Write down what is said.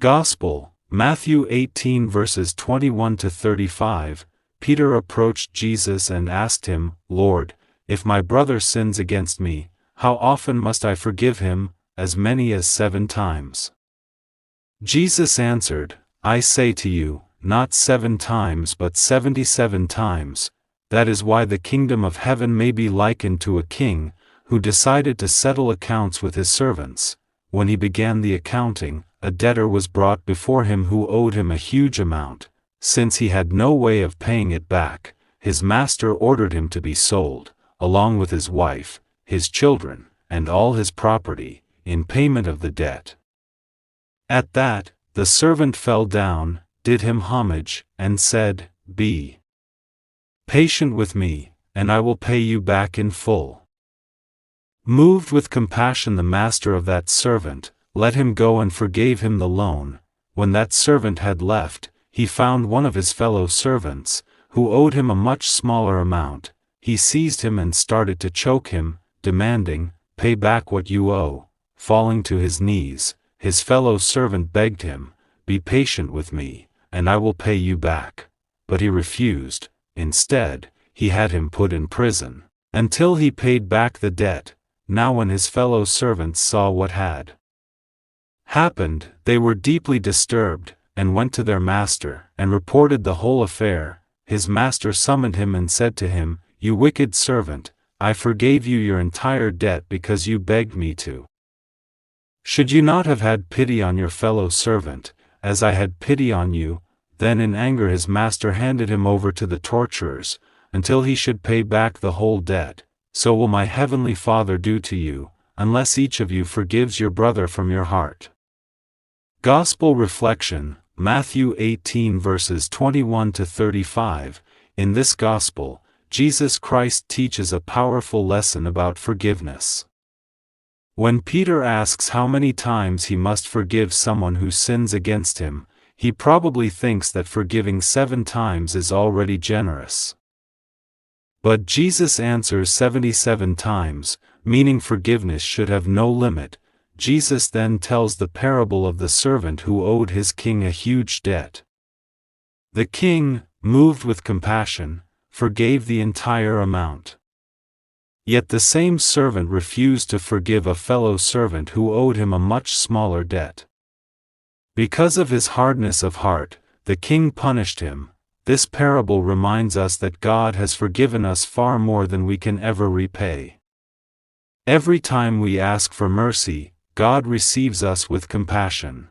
Gospel, Matthew 18 verses 21 to 35. Peter approached Jesus and asked him, "Lord, if my brother sins against me, how often must I forgive him? As many as 7 times?" Jesus answered, "I say to you, not 7 times but 77 times. That is why the kingdom of heaven may be likened to a king, who decided to settle accounts with his servants. When he began the accounting, a debtor was brought before him who owed him a huge amount. Since he had no way of paying it back, his master ordered him to be sold, along with his wife, his children, and all his property, in payment of the debt." At that, the servant fell down, did him homage, and said, "Be patient with me, and I will pay you back in full." Moved with compassion, the master of that servant let him go and forgave him the loan. When that servant had left, he found one of his fellow servants, who owed him a much smaller amount. He seized him and started to choke him, demanding, "Pay back what you owe." Falling to his knees, his fellow servant begged him, "Be patient with me, and I will pay you back." But he refused. Instead, he had him put in prison, until he paid back the debt. Now when his fellow servants saw what had happened, they were deeply disturbed, and went to their master, and reported the whole affair. His master summoned him and said to him, "You wicked servant, I forgave you your entire debt because you begged me to. Should you not have had pity on your fellow servant, as I had pity on you?" Then in anger his master handed him over to the torturers, until he should pay back the whole debt. So will my heavenly Father do to you, unless each of you forgives your brother from your heart. Gospel reflection, Matthew 18 verses 21 to 35. In this Gospel, Jesus Christ teaches a powerful lesson about forgiveness. When Peter asks how many times he must forgive someone who sins against him, he probably thinks that forgiving 7 times is already generous. But Jesus answers 77 times, meaning forgiveness should have no limit. Jesus then tells the parable of the servant who owed his king a huge debt. The king, moved with compassion, forgave the entire amount. Yet the same servant refused to forgive a fellow servant who owed him a much smaller debt. Because of his hardness of heart, the king punished him. This parable reminds us that God has forgiven us far more than we can ever repay. Every time we ask for mercy, God receives us with compassion.